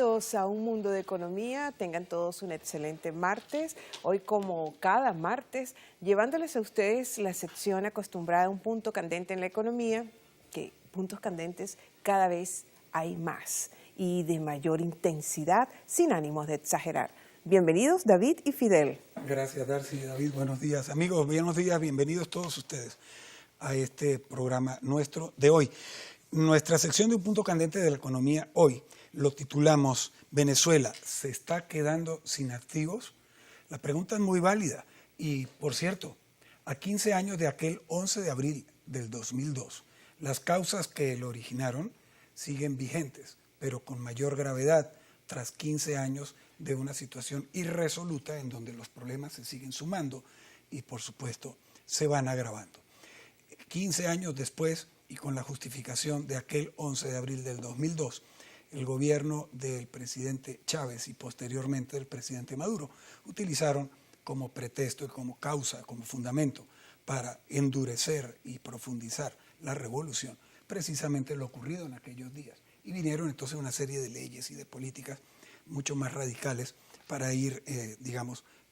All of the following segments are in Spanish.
Bienvenidos a Un Mundo de Economía. Tengan todos un excelente martes. Hoy, como cada martes, llevándoles a ustedes la sección acostumbrada a un punto candente en la economía, que puntos candentes cada vez hay más y de mayor intensidad, sin ánimos de exagerar. Bienvenidos, David y Fidel. Gracias, Darcy y David. Buenos días. Amigos, buenos días. Bienvenidos todos ustedes a este programa nuestro de hoy. Nuestra sección de Un Punto Candente de la Economía hoy lo titulamos Venezuela, ¿se está quedando sin activos? La pregunta es muy válida y, por cierto, a 15 años de aquel 11 de abril del 2002, las causas que lo originaron siguen vigentes, pero con mayor gravedad tras 15 años de una situación irresoluta en donde los problemas se siguen sumando y, por supuesto, se van agravando. 15 años después, y con la justificación de aquel 11 de abril del 2002, el gobierno del presidente Chávez y posteriormente del presidente Maduro utilizaron como pretexto y como causa, como fundamento para endurecer y profundizar la revolución, precisamente lo ocurrido en aquellos días. Y vinieron entonces una serie de leyes y de políticas mucho más radicales para ir,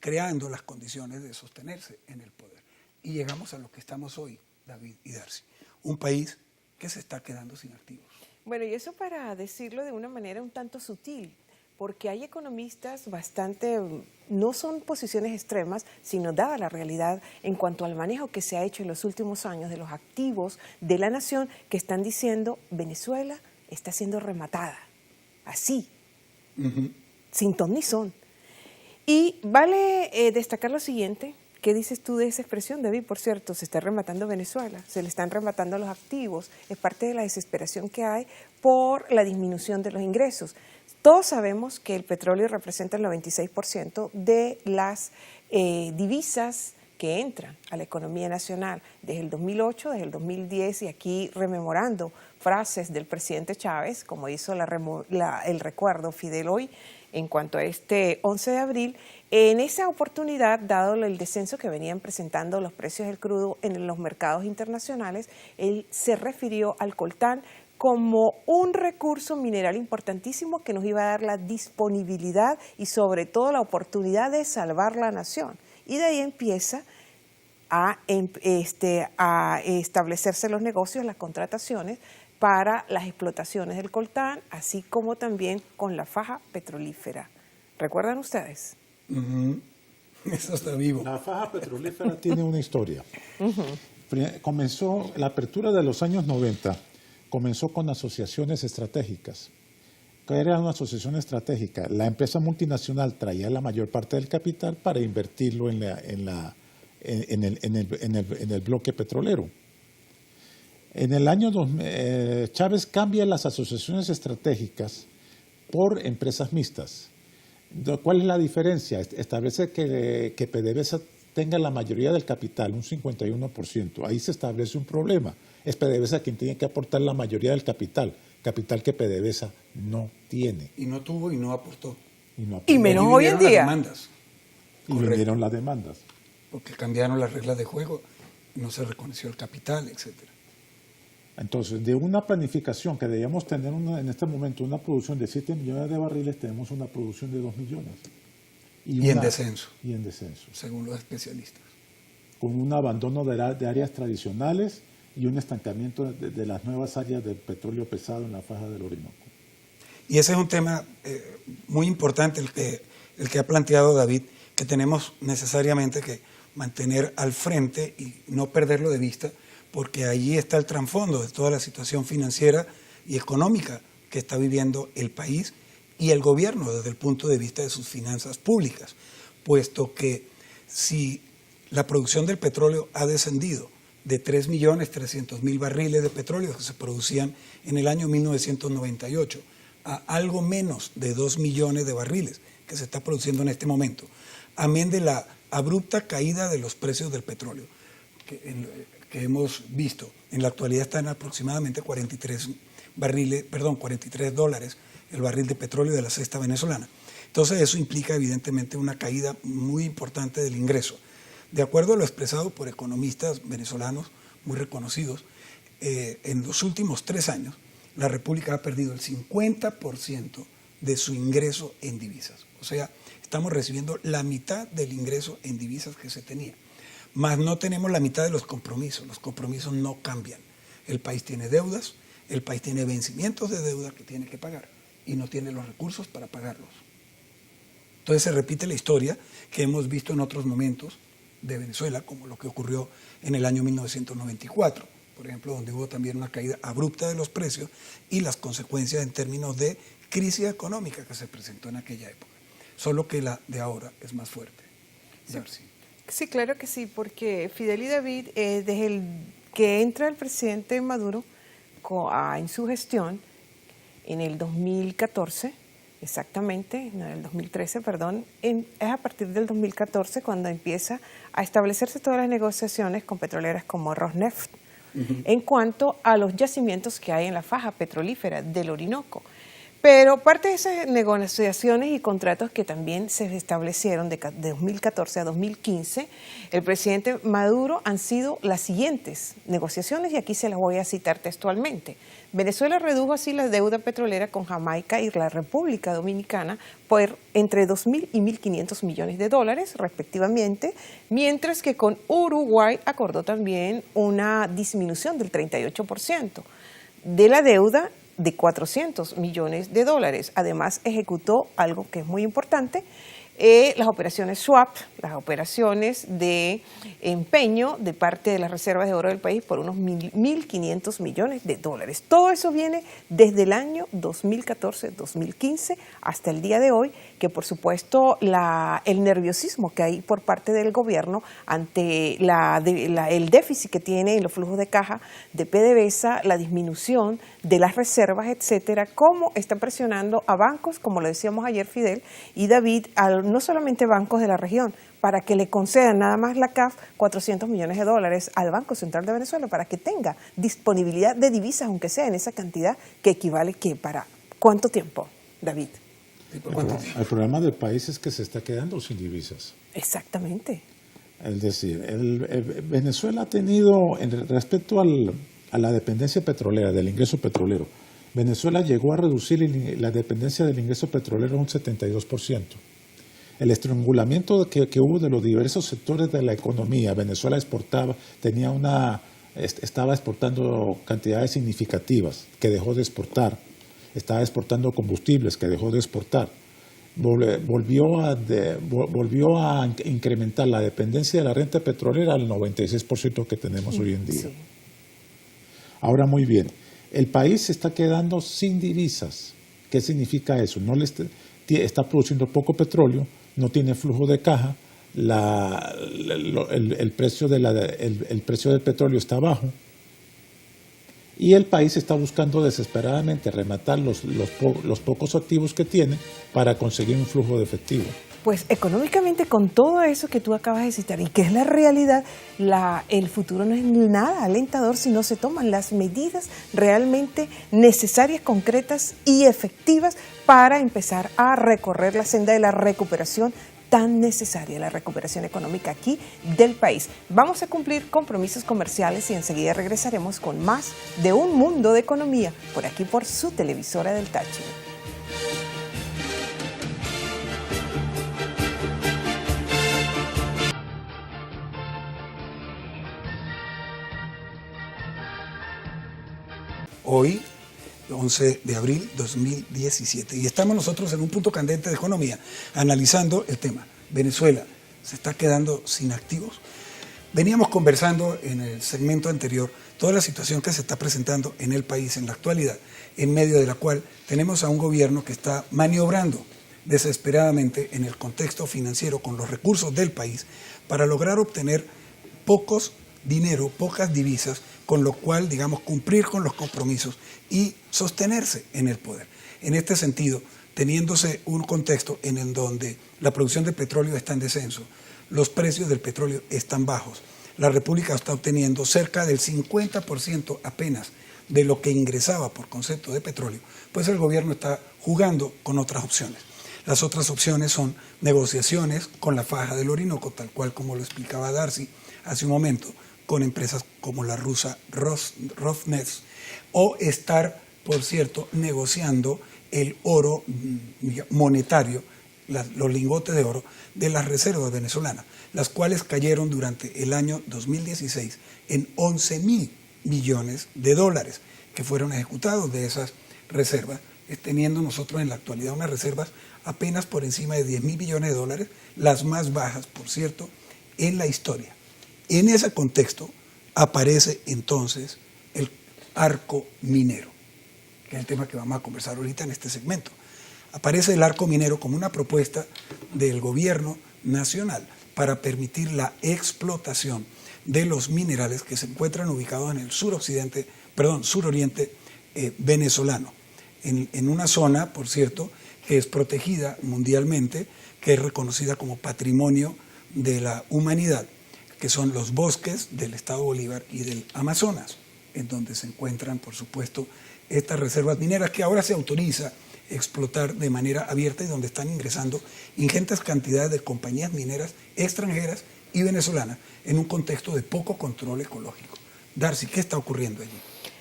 creando las condiciones de sostenerse en el poder. Y llegamos a lo que estamos hoy, David y Darcy. Un país que se está quedando sin activos. Bueno, y eso para decirlo de una manera un tanto sutil, porque hay economistas no son posiciones extremas, sino dada la realidad en cuanto al manejo que se ha hecho en los últimos años de los activos de la nación, que están diciendo Venezuela está siendo rematada, así, sin ton ni son. Y vale destacar lo siguiente. ¿Qué dices tú de esa expresión, David? Por cierto, se está rematando Venezuela, se le están rematando los activos, es parte de la desesperación que hay por la disminución de los ingresos. Todos sabemos que el petróleo representa el 96% de las divisas que entran a la economía nacional desde el 2008, desde el 2010, y aquí rememorando frases del presidente Chávez, como hizo el recuerdo Fidel hoy, en cuanto a este 11 de abril, en esa oportunidad, dado el descenso que venían presentando los precios del crudo en los mercados internacionales, él se refirió al coltán como un recurso mineral importantísimo que nos iba a dar la disponibilidad y sobre todo la oportunidad de salvar la nación. Y de ahí empieza a establecerse los negocios, las contrataciones para las explotaciones del coltán, así como también con la faja petrolífera. ¿Recuerdan ustedes? Eso está vivo. La faja petrolífera tiene una historia. Comenzó, la apertura de los años 90, comenzó con asociaciones estratégicas. ¿Qué era una asociación estratégica? La empresa multinacional traía la mayor parte del capital para invertirlo en el bloque petrolero. En el año 2000, Chávez cambia las asociaciones estratégicas por empresas mixtas. ¿Cuál es la diferencia? Establece que PDVSA tenga la mayoría del capital, un 51%. Ahí se establece un problema. Es PDVSA quien tiene que aportar la mayoría del capital que PDVSA no tiene. Y no tuvo y no aportó. Y menos hoy en día. Y vinieron las demandas. Porque cambiaron las reglas de juego, no se reconoció el capital, etcétera. Entonces, de una planificación que debíamos tener en este momento una producción de 7 millones de barriles, tenemos una producción de 2 millones. Y en descenso. Y en descenso. Según los especialistas. Con un abandono de áreas tradicionales y un estancamiento de las nuevas áreas de petróleo pesado en la faja del Orinoco. Y ese es un tema muy importante el que ha planteado David, que tenemos necesariamente que mantener al frente y no perderlo de vista, porque allí está el trasfondo de toda la situación financiera y económica que está viviendo el país y el gobierno desde el punto de vista de sus finanzas públicas, puesto que si la producción del petróleo ha descendido de 3.300.000 barriles de petróleo que se producían en el año 1998 a algo menos de 2 millones de barriles que se está produciendo en este momento, amén de la abrupta caída de los precios del petróleo, que hemos visto, en la actualidad están aproximadamente 43 dólares el barril de petróleo de la cesta venezolana. Entonces eso implica evidentemente una caída muy importante del ingreso. De acuerdo a lo expresado por economistas venezolanos muy reconocidos, en los últimos 3 años la República ha perdido el 50% de su ingreso en divisas. O sea, estamos recibiendo la mitad del ingreso en divisas que se tenía. Más no tenemos la mitad de los compromisos. Los compromisos no cambian. El país tiene deudas, el país tiene vencimientos de deuda que tiene que pagar y no tiene los recursos para pagarlos. Entonces se repite la historia que hemos visto en otros momentos de Venezuela, como lo que ocurrió en el año 1994, por ejemplo, donde hubo también una caída abrupta de los precios y las consecuencias en términos de crisis económica que se presentó en aquella época. Solo que la de ahora es más fuerte. Sí. Sí, claro que sí, porque Fidel y David, desde el que entra el presidente Maduro en su gestión en el 2014, exactamente, no, en el 2013, perdón, es a partir del 2014 cuando empieza a establecerse todas las negociaciones con petroleras como Rosneft, en cuanto a los yacimientos que hay en la faja petrolífera del Orinoco. Pero parte de esas negociaciones y contratos que también se establecieron de 2014 a 2015, el presidente Maduro han sido las siguientes negociaciones y aquí se las voy a citar textualmente. Venezuela redujo así la deuda petrolera con Jamaica y la República Dominicana por entre 2.000 y 1.500 millones de dólares respectivamente, mientras que con Uruguay acordó también una disminución del 38% de la deuda de 400 millones de dólares. Además, ejecutó algo que es muy importante, las operaciones swap, las operaciones de empeño de parte de las reservas de oro del país por unos 1.500 millones de dólares. Todo eso viene desde el año 2014-2015 hasta el día de hoy, que por supuesto el nerviosismo que hay por parte del gobierno ante el déficit que tiene en los flujos de caja de PDVSA, la disminución de las reservas, etcétera, cómo está presionando a bancos, como lo decíamos ayer Fidel y David, no solamente bancos de la región, para que le concedan nada más la CAF 400 millones de dólares al Banco Central de Venezuela para que tenga disponibilidad de divisas, aunque sea en esa cantidad que equivale que para ¿cuánto tiempo, David? El problema del país es que se está quedando sin divisas. Exactamente. Es decir, Venezuela ha tenido, respecto a la dependencia petrolera, del ingreso petrolero, Venezuela llegó a reducir la dependencia del ingreso petrolero a un 72%. El estrangulamiento que hubo de los diversos sectores de la economía, Venezuela exportaba, estaba exportando cantidades significativas que dejó de exportar, estaba exportando combustibles que dejó de exportar, volvió a incrementar la dependencia de la renta petrolera al 96% que tenemos hoy en día. Sí. Ahora, muy bien, el país se está quedando sin divisas. ¿Qué significa eso? Está produciendo poco petróleo, no tiene flujo de caja, el precio del petróleo está bajo y el país está buscando desesperadamente rematar los pocos activos que tiene para conseguir un flujo de efectivo. Pues económicamente, con todo eso que tú acabas de citar y que es la realidad, el futuro no es nada alentador si no se toman las medidas realmente necesarias, concretas y efectivas para empezar a recorrer la senda de la recuperación tan necesaria, la recuperación económica aquí del país. Vamos a cumplir compromisos comerciales y enseguida regresaremos con más de Un Mundo de Economía, por aquí por su televisora del Táchira. Hoy, 11 de abril 2017, y estamos nosotros en un punto candente de economía, analizando el tema. Venezuela se está quedando sin activos. Veníamos conversando en el segmento anterior toda la situación que se está presentando en el país en la actualidad, en medio de la cual tenemos a un gobierno que está maniobrando desesperadamente en el contexto financiero con los recursos del país para lograr obtener pocas divisas, con lo cual, digamos, cumplir con los compromisos y sostenerse en el poder. En este sentido, teniéndose un contexto en el donde la producción de petróleo está en descenso, los precios del petróleo están bajos, la República está obteniendo cerca del 50% apenas de lo que ingresaba por concepto de petróleo, pues el gobierno está jugando con otras opciones. Las otras opciones son negociaciones con la faja del Orinoco, tal cual como lo explicaba Darcy hace un momento, con empresas como la rusa Rosneft, o estar, por cierto, negociando el oro monetario, los lingotes de oro de las reservas venezolanas, las cuales cayeron durante el año 2016 en 11.000 millones de dólares que fueron ejecutados de esas reservas, teniendo nosotros en la actualidad unas reservas apenas por encima de 10.000 millones de dólares, las más bajas, por cierto, en la historia. En ese contexto aparece entonces el arco minero, que es el tema que vamos a conversar ahorita en este segmento. Aparece el arco minero como una propuesta del gobierno nacional para permitir la explotación de los minerales que se encuentran ubicados en el suroriente venezolano, en una zona, por cierto, que es protegida mundialmente, que es reconocida como patrimonio de la humanidad, que son los bosques del Estado Bolívar y del Amazonas, en donde se encuentran, por supuesto, estas reservas mineras que ahora se autoriza explotar de manera abierta y donde están ingresando ingentes cantidades de compañías mineras extranjeras y venezolanas en un contexto de poco control ecológico. Darcy, ¿qué está ocurriendo allí?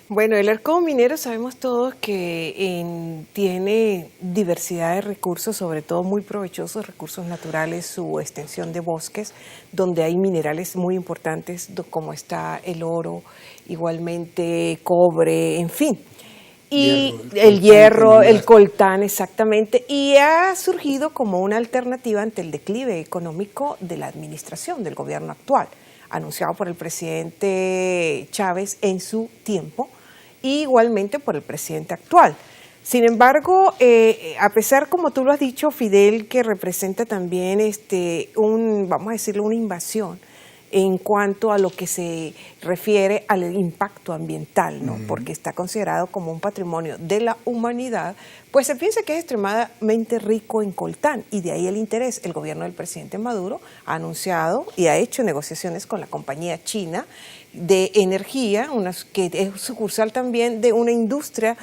Bueno, el arco minero sabemos todos que tiene diversidad de recursos, sobre todo muy provechosos, recursos naturales, su extensión de bosques, donde hay minerales muy importantes como está el oro, igualmente cobre, en fin. Y el hierro, el coltán, exactamente, y ha surgido como una alternativa ante el declive económico de la administración del gobierno actual, anunciado por el presidente Chávez en su tiempo, y igualmente por el presidente actual. Sin embargo, a pesar, como tú lo has dicho, Fidel, que representa también vamos a decirlo, una invasión en cuanto a lo que se refiere al impacto ambiental, ¿no? Porque está considerado como un patrimonio de la humanidad, pues se piensa que es extremadamente rico en coltán, y de ahí el interés. El gobierno del presidente Maduro ha anunciado y ha hecho negociaciones con la compañía china de energía, que es sucursal también de una industria,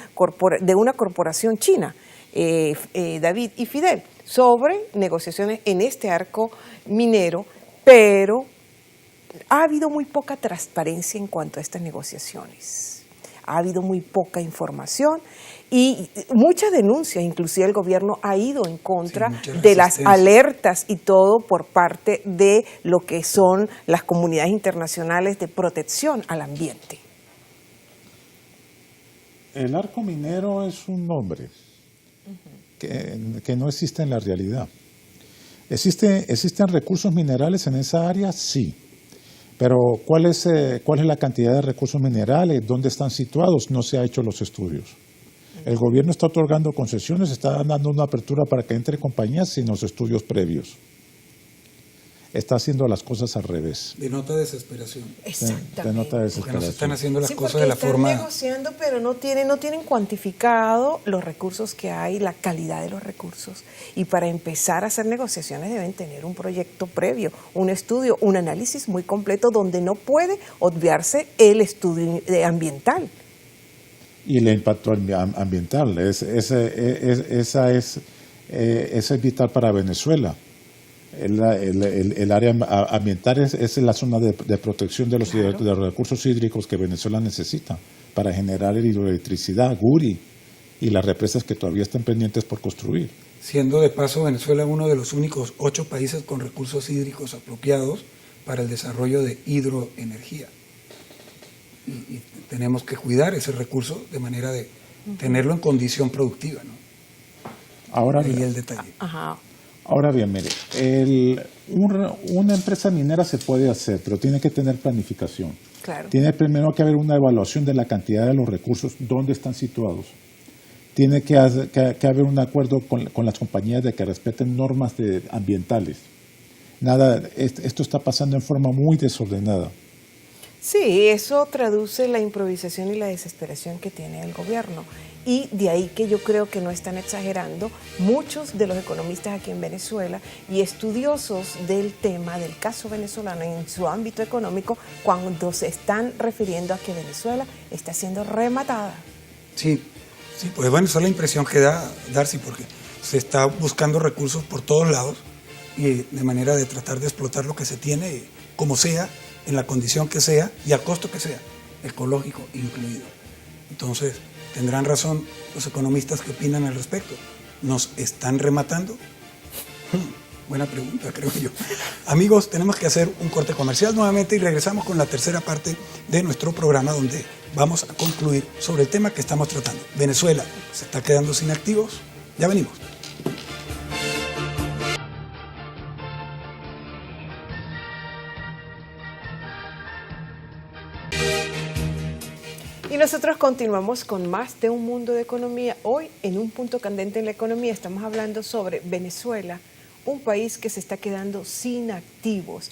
de una corporación china, David y Fidel, sobre negociaciones en este arco minero, pero ha habido muy poca transparencia en cuanto a estas negociaciones. Ha habido muy poca información y muchas denuncias, inclusive el gobierno ha ido en contra de las alertas y todo por parte de lo que son las comunidades internacionales de protección al ambiente. El arco minero es un nombre que no existe en la realidad. ¿Existen recursos minerales en esa área? Sí. Pero ¿cuál es la cantidad de recursos minerales? ¿Dónde están situados? No se ha hecho los estudios. El gobierno está otorgando concesiones, está dando una apertura para que entre compañías sin los estudios previos. Está haciendo las cosas al revés. Denota desesperación. Exactamente. Denota desesperación. Porque no se están haciendo las cosas de la forma... están negociando, pero no tienen cuantificado los recursos que hay, la calidad de los recursos. Y para empezar a hacer negociaciones deben tener un proyecto previo, un estudio, un análisis muy completo donde no puede obviarse el estudio ambiental. Y el impacto ambiental, esa es vital para Venezuela. El área ambiental es la zona de protección de los recursos hídricos que Venezuela necesita para generar hidroelectricidad, Guri y las represas que todavía están pendientes por construir. Siendo de paso Venezuela uno de los únicos 8 países con recursos hídricos apropiados para el desarrollo de hidroenergía. Y tenemos que cuidar ese recurso de manera de tenerlo en condición productiva, ¿no? Ahora ahí el detalle. Ajá. Ahora bien, mire, una empresa minera se puede hacer, pero tiene que tener planificación. Claro. Tiene primero que haber una evaluación de la cantidad de los recursos, dónde están situados. Tiene que haber un acuerdo con las compañías de que respeten normas ambientales. Esto está pasando en forma muy desordenada. Sí, eso traduce la improvisación y la desesperación que tiene el gobierno. Y de ahí que yo creo que no están exagerando muchos de los economistas aquí en Venezuela y estudiosos del tema del caso venezolano en su ámbito económico cuando se están refiriendo a que Venezuela está siendo rematada. Sí, pues bueno, esa es la impresión que da Darcy, porque se está buscando recursos por todos lados y de manera de tratar de explotar lo que se tiene como sea, en la condición que sea y al costo que sea, ecológico incluido. Entonces, ¿Tendrán razón los economistas que opinan al respecto? ¿Nos están rematando? Buena pregunta, creo yo. Amigos, tenemos que hacer un corte comercial nuevamente y regresamos con la tercera parte de nuestro programa, donde vamos a concluir sobre el tema que estamos tratando. Venezuela se está quedando sin activos. Ya venimos. Y nosotros continuamos con más de Un Mundo de Economía. Hoy, en Un Punto Candente en la Economía, estamos hablando sobre Venezuela, un país que se está quedando sin activos.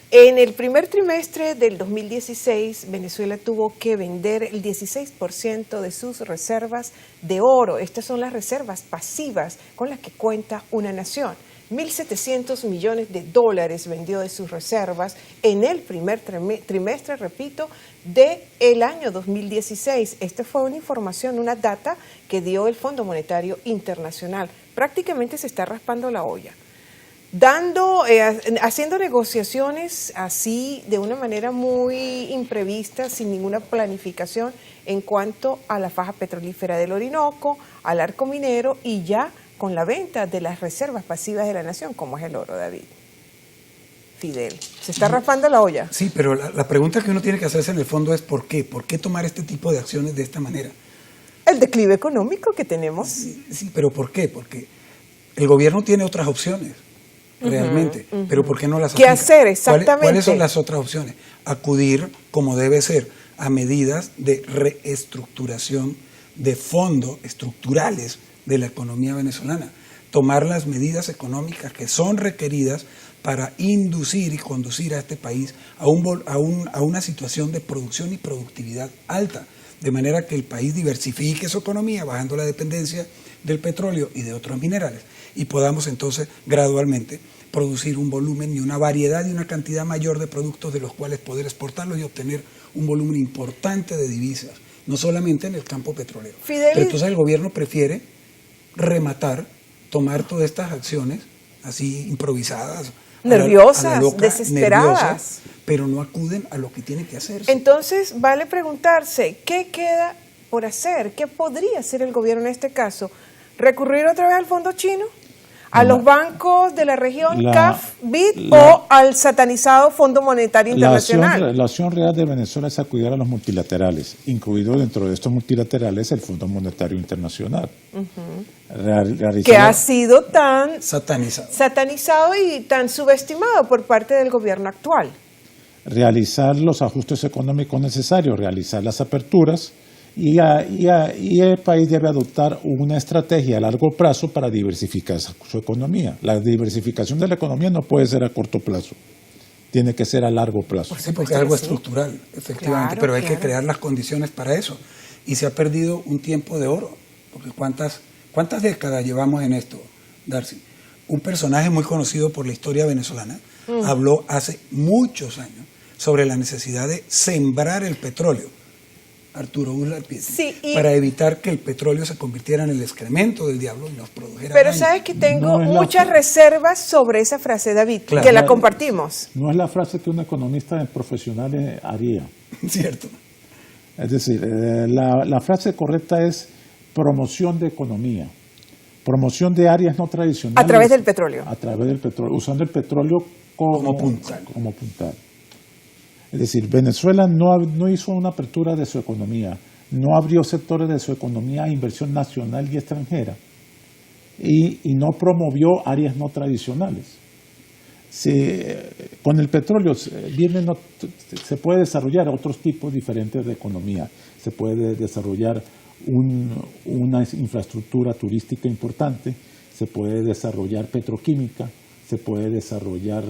En el primer trimestre del 2016, Venezuela tuvo que vender el 16% de sus reservas de oro. Estas son las reservas pasivas con las que cuenta una nación. 1.700 millones de dólares vendió de sus reservas en el primer trimestre, repito, del año 2016. Esta fue una información, una data que dio el Fondo Monetario Internacional. Prácticamente se está raspando la olla, haciendo negociaciones así de una manera muy imprevista, sin ninguna planificación en cuanto a la faja petrolífera del Orinoco, al arco minero y ya con la venta de las reservas pasivas de la nación, como es el oro, David. Fidel, ¿se está raspando la olla? Sí, pero la pregunta que uno tiene que hacerse en el fondo es ¿por qué? ¿Por qué tomar este tipo de acciones de esta manera? El declive económico que tenemos. Sí, pero ¿por qué? Porque el gobierno tiene otras opciones, realmente, pero ¿por qué no las aplica? ¿Qué hacer exactamente? ¿Cuáles son las otras opciones? Acudir, como debe ser, a medidas de reestructuración de fondos estructurales de la economía venezolana, tomar las medidas económicas que son requeridas para inducir y conducir a este país a una situación de producción y productividad alta, de manera que el país diversifique su economía, bajando la dependencia del petróleo y de otros minerales, y podamos entonces gradualmente producir un volumen y una variedad y una cantidad mayor de productos de los cuales poder exportarlos y obtener un volumen importante de divisas, no solamente en el campo petrolero. Pero entonces el gobierno prefiere tomar todas estas acciones así improvisadas, nerviosas, a la loca, desesperadas, nerviosas, pero no acuden a lo que tiene que hacerse. Entonces vale preguntarse, ¿qué queda por hacer? ¿Qué podría hacer el gobierno en este caso? ¿Recurrir otra vez al fondo chino? ¿A los bancos de la región, CAF, BID o al satanizado Fondo Monetario Internacional? La acción real de Venezuela es acudir a los multilaterales, incluido dentro de estos multilaterales el Fondo Monetario Internacional. Que ha sido tan satanizado y tan subestimado por parte del gobierno actual. Realizar los ajustes económicos necesarios, realizar las aperturas, y el país debe adoptar una estrategia a largo plazo para diversificar su economía. La diversificación de la economía no puede ser a corto plazo, tiene que ser a largo plazo. Sí, porque es algo estructural, efectivamente, pero hay que crear las condiciones para eso. Y se ha perdido un tiempo de oro, porque ¿cuántas décadas llevamos en esto, Darcy? Un personaje muy conocido por la historia venezolana habló hace muchos años sobre la necesidad de sembrar el petróleo, Arturo Uslar Pietri, para evitar que el petróleo se convirtiera en el excremento del diablo y nos produjera Pero daño. sabes que tengo muchas reservas sobre esa frase, David, que la compartimos. No es la frase que un economista profesional haría. Cierto. Es decir, la frase correcta es promoción de economía, promoción de áreas no tradicionales. A través del petróleo. A través del petróleo, usando el petróleo como puntal. Es decir, Venezuela no hizo una apertura de su economía, no abrió sectores de su economía a inversión nacional y extranjera y no promovió áreas no tradicionales. Con el petróleo se puede desarrollar otros tipos diferentes de economía, se puede desarrollar una infraestructura turística importante, se puede desarrollar petroquímica, se puede desarrollar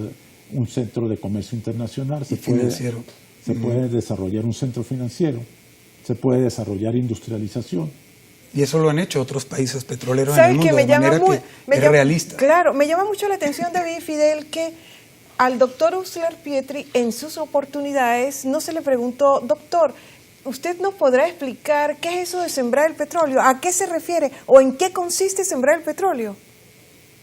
un centro de comercio internacional, se puede desarrollar un centro financiero, se puede desarrollar industrialización. Y eso lo han hecho otros países petroleros en el mundo, de manera que es realista. Claro, me llama mucho la atención, David Fidel, que al doctor Uslar Pietri en sus oportunidades no se le preguntó, doctor, ¿usted nos podrá explicar qué es eso de sembrar el petróleo? ¿A qué se refiere? ¿O en qué consiste sembrar el petróleo?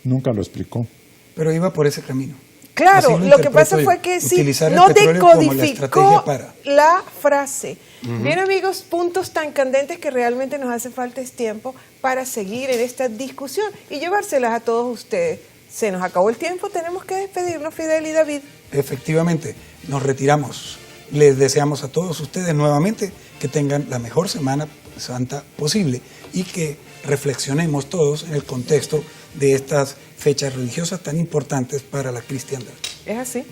Nunca lo explicó. Pero iba por ese camino. Claro, Así lo que pasa interpreto yo. fue que sí, Utilizar el no petróleo como la decodificó estrategia para. la frase. Bien, amigos, puntos tan candentes que realmente nos hace falta es tiempo para seguir en esta discusión y llevárselas a todos ustedes. Se nos acabó el tiempo, tenemos que despedirnos, Fidel y David. Efectivamente, nos retiramos. Les deseamos a todos ustedes nuevamente que tengan la mejor Semana Santa posible y que reflexionemos todos en el contexto de estas fechas religiosas tan importantes para la cristiandad. Es así.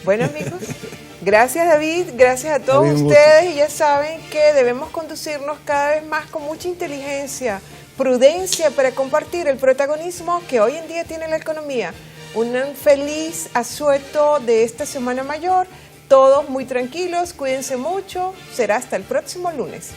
Bueno, amigos, gracias, David, gracias a todos David, un gusto. ustedes y ya saben que debemos conducirnos cada vez más con mucha inteligencia, prudencia para compartir el protagonismo que hoy en día tiene la economía. Un feliz asueto de esta Semana Mayor. Todos muy tranquilos, cuídense mucho. Será hasta el próximo lunes.